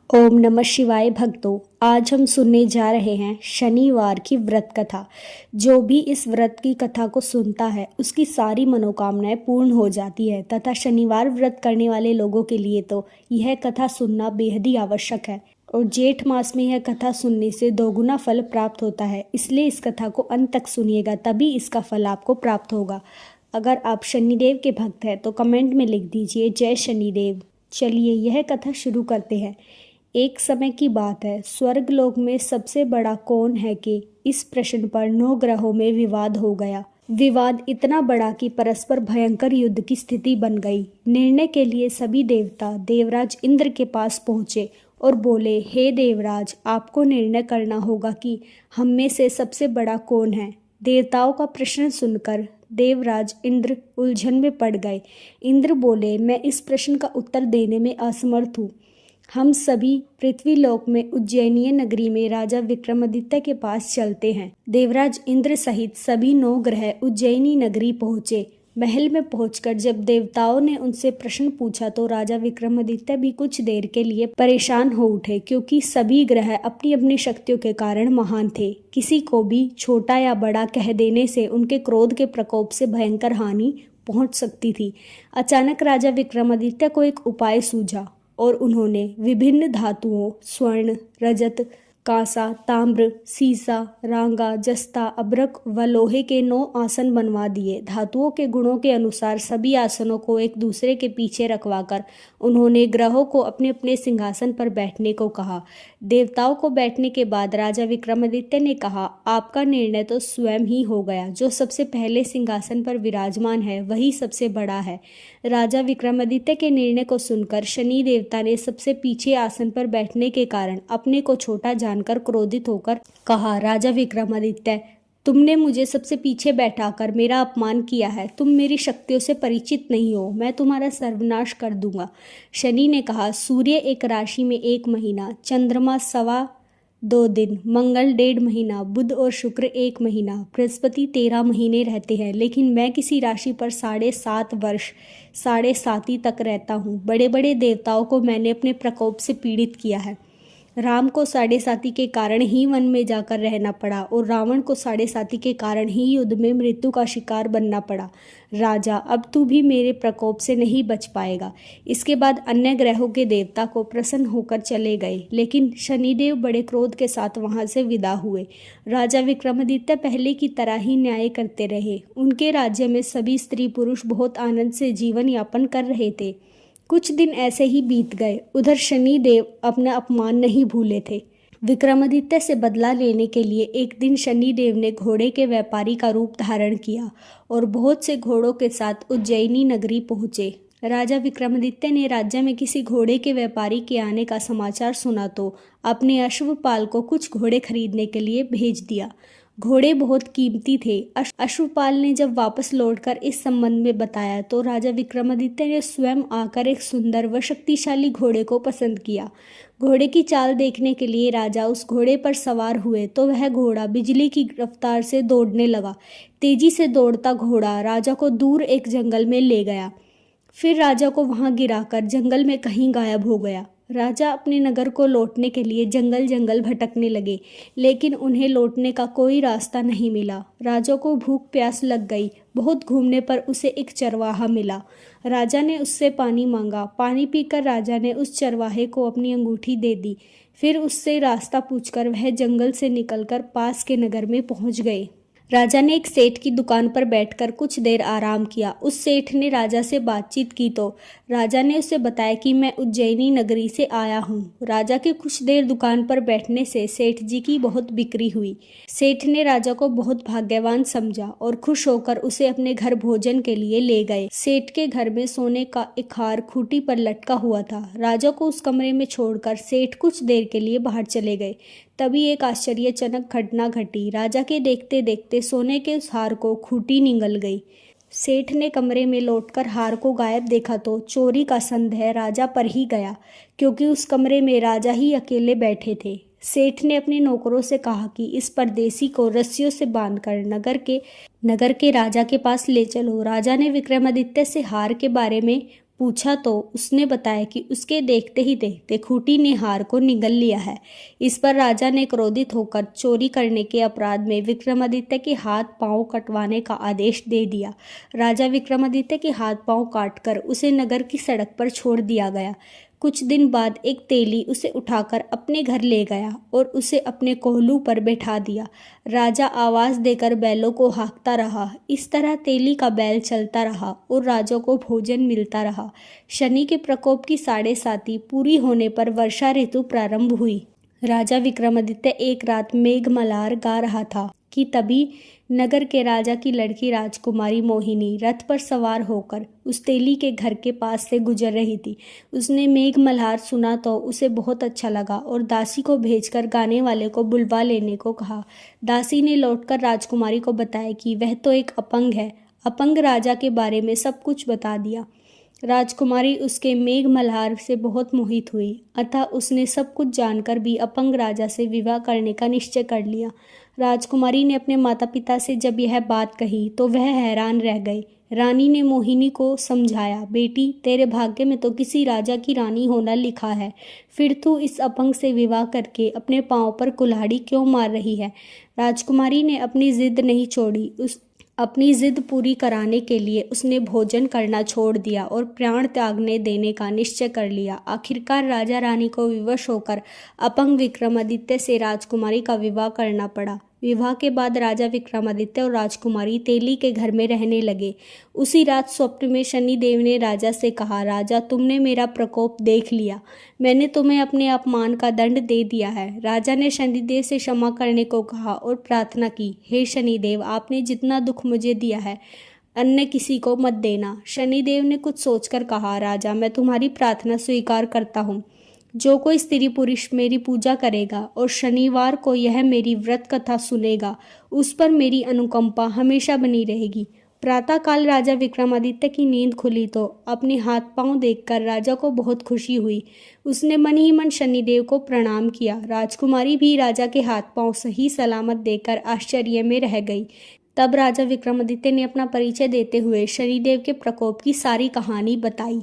ओम नमः शिवाय भक्तों। आज हम सुनने जा रहे हैं शनिवार की व्रत कथा। जो भी इस व्रत की कथा को सुनता है उसकी सारी मनोकामनाएं पूर्ण हो जाती है तथा शनिवार व्रत करने वाले लोगों के लिए तो यह कथा सुनना बेहद ही आवश्यक है। और जेठ मास में यह कथा सुनने से दोगुना फल प्राप्त होता है, इसलिए इस कथा को अंत तक सुनिएगा, तभी इसका फल आपको प्राप्त होगा। अगर आप शनिदेव के भक्त हैं तो कमेंट में लिख दीजिए जय शनिदेव। चलिए यह कथा शुरू करते हैं। एक समय की बात है, स्वर्गलोक में सबसे बड़ा कौन है कि इस प्रश्न पर 9 ग्रहों में विवाद हो गया। विवाद इतना बड़ा कि परस्पर भयंकर युद्ध की स्थिति बन गई। निर्णय के लिए सभी देवता देवराज इंद्र के पास पहुंचे और बोले, हे देवराज, आपको निर्णय करना होगा कि हम में से सबसे बड़ा कौन है। देवताओं का प्रश्न सुनकर देवराज इंद्र उलझन में पड़ गए। इंद्र बोले, मैं इस प्रश्न का उत्तर देने में असमर्थ हूँ। हम सभी पृथ्वीलोक में उज्जैनीय नगरी में राजा विक्रमादित्य के पास चलते हैं। देवराज इंद्र सहित सभी 9 ग्रह उज्जैनी नगरी पहुंचे। महल में पहुंचकर जब देवताओं ने उनसे प्रश्न पूछा तो राजा विक्रमादित्य भी कुछ देर के लिए परेशान हो उठे, क्योंकि सभी ग्रह अपनी अपनी शक्तियों के कारण महान थे। किसी को भी छोटा या बड़ा कह देने से उनके क्रोध के प्रकोप से भयंकर हानि पहुंच सकती थी। अचानक राजा विक्रमादित्य को एक उपाय सूझा और उन्होंने विभिन्न धातुओं स्वर्ण, रजत, कांसा, ताम्र, सीसा, रांगा, जस्ता, अभ्रक व लोहे के 9 आसन बनवा दिए। धातुओं के गुणों के अनुसार सभी आसनों को एक दूसरे के पीछे रखवाकर उन्होंने ग्रहों को अपने अपने सिंहासन पर बैठने को कहा। देवताओं को बैठने के बाद राजा विक्रमादित्य ने कहा, आपका निर्णय तो स्वयं ही हो गया। जो सबसे पहले सिंहासन पर विराजमान है वही सबसे बड़ा है। राजा विक्रमादित्य के निर्णय को सुनकर शनि देवता ने सबसे पीछे आसन पर बैठने के कारण अपने को छोटा जानकर क्रोधित होकर कहा, राजा विक्रमादित्य, तुमने मुझे सबसे पीछे बैठाकर मेरा अपमान किया है। तुम मेरी शक्तियों से परिचित नहीं हो, मैं तुम्हारा सर्वनाश कर दूंगा। शनि ने कहा, सूर्य एक राशि में 1 महीना, चंद्रमा 2.25 दिन, मंगल 1.5 महीना, बुध और शुक्र 1 महीना, बृहस्पति 13 महीने रहते हैं, लेकिन मैं किसी राशि पर 7.5 वर्ष 7.5 तक रहता हूँ। बड़े बड़े देवताओं को मैंने अपने प्रकोप से पीड़ित किया है। राम को 7.5 के कारण ही वन में जाकर रहना पड़ा और रावण को 7.5 के कारण ही युद्ध में मृत्यु का शिकार बनना पड़ा। राजा, अब तू भी मेरे प्रकोप से नहीं बच पाएगा। इसके बाद अन्य ग्रहों के देवता को प्रसन्न होकर चले गए, लेकिन शनिदेव बड़े क्रोध के साथ वहां से विदा हुए। राजा विक्रमादित्य पहले की तरह ही न्याय करते रहे। उनके राज्य में सभी स्त्री पुरुष बहुत आनंद से जीवन यापन कर रहे थे। कुछ दिन ऐसे ही बीत गए। उधर शनि देव अपना अपमान नहीं भूले थे। विक्रमादित्य से बदला लेने के लिए एक दिन शनि देव ने घोड़े के व्यापारी का रूप धारण किया और बहुत से घोड़ों के साथ उज्जैनी नगरी पहुंचे। राजा विक्रमादित्य ने राज्य में किसी घोड़े के व्यापारी के आने का समाचार सुना तो अपने अश्वपाल को कुछ घोड़े खरीदने के लिए भेज दिया। घोड़े बहुत कीमती थे। अश्वपाल ने जब वापस लौटकर इस संबंध में बताया तो राजा विक्रमादित्य ने स्वयं आकर एक सुंदर व शक्तिशाली घोड़े को पसंद किया। घोड़े की चाल देखने के लिए राजा उस घोड़े पर सवार हुए तो वह घोड़ा बिजली की रफ्तार से दौड़ने लगा। तेजी से दौड़ता घोड़ा राजा को दूर एक जंगल में ले गया, फिर राजा को वहां गिराकर जंगल में कहीं गायब हो गया। राजा अपने नगर को लौटने के लिए जंगल जंगल भटकने लगे, लेकिन उन्हें लौटने का कोई रास्ता नहीं मिला। राजा को भूख प्यास लग गई। बहुत घूमने पर उसे एक चरवाहा मिला। राजा ने उससे पानी मांगा। पानी पीकर राजा ने उस चरवाहे को अपनी अंगूठी दे दी। फिर उससे रास्ता पूछकर वह जंगल से निकलकर पास के नगर में पहुंच गए। राजा ने एक सेठ की दुकान पर बैठकर कुछ देर आराम किया। उस सेठ ने राजा से बातचीत की तो राजा ने उसे बताया कि मैं उज्जैनी नगरी से आया हूँ। राजा के कुछ देर दुकान पर बैठने से सेठ जी की बहुत बिक्री हुई। सेठ ने राजा को बहुत भाग्यवान समझा और खुश होकर उसे अपने घर भोजन के लिए ले गए। सेठ के घर में सोने का एक हार खूंटी पर लटका हुआ था। राजा को उस कमरे में छोड़कर सेठ कुछ देर के लिए बाहर चले गए। तभी एक आश्चर्यजनक घटना घटी। राजा के देखते देखते सोने के उस हार को खूंटी निगल गई। सेठ ने कमरे में लौटकर हार को गायब देखा तो चोरी का संदेह राजा पर ही गया, क्योंकि उस कमरे में राजा ही अकेले बैठे थे। सेठ ने अपने नौकरों से कहा कि इस परदेसी को रस्सियों से बांधकर नगर के राजा के पास ले चलो। राजा ने विक्रमादित्य से हार के बारे में पूछा तो उसने बताया कि उसके देखते ही देखते खूंटी ने हार को निगल लिया है। इस पर राजा ने क्रोधित होकर चोरी करने के अपराध में विक्रमादित्य के हाथ पांव कटवाने का आदेश दे दिया। राजा विक्रमादित्य के हाथ पांव काटकर उसे नगर की सड़क पर छोड़ दिया गया। कुछ दिन बाद एक तेली उसे उठाकर अपने घर ले गया और उसे अपने कोहलू पर बैठा दिया। राजा आवाज देकर बैलों को हाँकता रहा। इस तरह तेली का बैल चलता रहा और राजा को भोजन मिलता रहा। शनि के प्रकोप की 7.5 पूरी होने पर वर्षा ऋतु प्रारंभ हुई। राजा विक्रमादित्य एक रात मेघमल्हार गा रहा था कि तभी नगर के राजा की लड़की राजकुमारी मोहिनी रथ पर सवार होकर उस तेली के घर के पास से गुजर रही थी। उसने मेघमल्हार सुना तो उसे बहुत अच्छा लगा और दासी को भेजकर गाने वाले को बुलवा लेने को कहा। दासी ने लौटकर राजकुमारी को बताया कि वह तो एक अपंग है। अपंग राजा के बारे में सब कुछ बता दिया। राजकुमारी उसके मेघमल्हार से बहुत मोहित हुई, अतः उसने सब कुछ जानकर भी अपंग राजा से विवाह करने का निश्चय कर लिया। राजकुमारी ने अपने माता पिता से जब यह बात कही तो वह हैरान रह गए। रानी ने मोहिनी को समझाया, बेटी तेरे भाग्य में तो किसी राजा की रानी होना लिखा है, फिर तू इस अपंग से विवाह करके अपने पांव पर कुल्हाड़ी क्यों मार रही है। राजकुमारी ने अपनी जिद नहीं छोड़ी। अपनी जिद पूरी कराने के लिए उसने भोजन करना छोड़ दिया और प्राण त्यागने देने का निश्चय कर लिया। आखिरकार राजा रानी को विवश होकर अपंग विक्रमादित्य से राजकुमारी का विवाह करना पड़ा। विवाह के बाद राजा विक्रमादित्य और राजकुमारी तेली के घर में रहने लगे। उसी रात स्वप्न में शनिदेव ने राजा से कहा, राजा तुमने मेरा प्रकोप देख लिया, मैंने तुम्हें अपने अपमान का दंड दे दिया है। राजा ने शनिदेव से क्षमा करने को कहा और प्रार्थना की, हे शनिदेव आपने जितना दुख मुझे दिया है अन्य किसी को मत देना। शनिदेव ने कुछ सोचकर कहा, राजा मैं तुम्हारी प्रार्थना स्वीकार करता हूँ। जो कोई स्त्री पुरुष मेरी पूजा करेगा और शनिवार को यह मेरी व्रत कथा सुनेगा उस पर मेरी अनुकंपा हमेशा बनी रहेगी। प्रातःकाल राजा विक्रमादित्य की नींद खुली तो अपने हाथ पांव देखकर राजा को बहुत खुशी हुई। उसने मन ही मन शनिदेव को प्रणाम किया। राजकुमारी भी राजा के हाथ पांव सही सलामत देखकर आश्चर्य में रह गई। तब राजा विक्रमादित्य ने अपना परिचय देते हुए शनिदेव के प्रकोप की सारी कहानी बताई।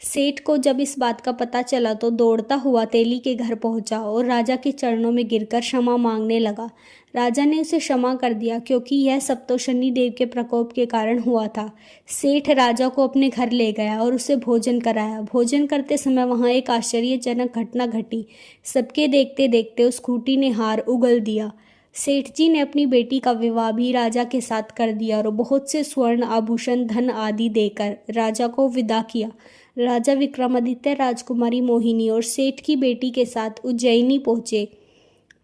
सेठ को जब इस बात का पता चला तो दौड़ता हुआ तेली के घर पहुंचा और राजा के चरणों में गिरकर क्षमा मांगने लगा। राजा ने उसे क्षमा कर दिया क्योंकि यह सब तो शनिदेव के प्रकोप के कारण हुआ था। सेठ राजा को अपने घर ले गया और उसे भोजन कराया। भोजन करते समय वहां एक आश्चर्यजनक घटना घटी। सबके देखते देखते उस खूंटी ने हार उगल दिया। सेठ जी ने अपनी बेटी का विवाह भी राजा के साथ कर दिया और बहुत से स्वर्ण आभूषण धन आदि देकर राजा को विदा किया। राजा विक्रमादित्य राजकुमारी मोहिनी और सेठ की बेटी के साथ उज्जैनी पहुंचे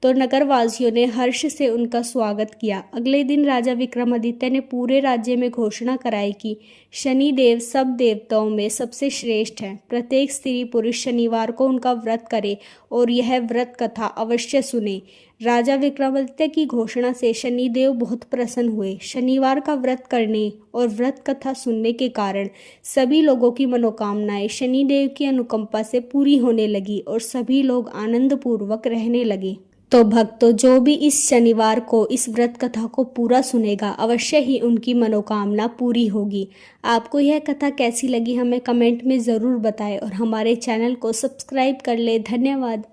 तो नगरवासियों ने हर्ष से उनका स्वागत किया। अगले दिन राजा विक्रमादित्य ने पूरे राज्य में घोषणा कराई कि शनिदेव सब देवताओं में सबसे श्रेष्ठ हैं। प्रत्येक स्त्री पुरुष शनिवार को उनका व्रत करे और यह व्रत कथा अवश्य सुने। राजा विक्रमादित्य की घोषणा से शनिदेव बहुत प्रसन्न हुए। शनिवार का व्रत करने और व्रत कथा सुनने के कारण सभी लोगों की मनोकामनाएं शनिदेव की अनुकंपा से पूरी होने लगी और सभी लोग आनंद पूर्वक रहने लगे। तो भक्तों, जो भी इस शनिवार को इस व्रत कथा को पूरा सुनेगा अवश्य ही उनकी मनोकामना पूरी होगी। आपको यह कथा कैसी लगी हमें कमेंट में ज़रूर बताएं और हमारे चैनल को सब्सक्राइब कर ले। धन्यवाद।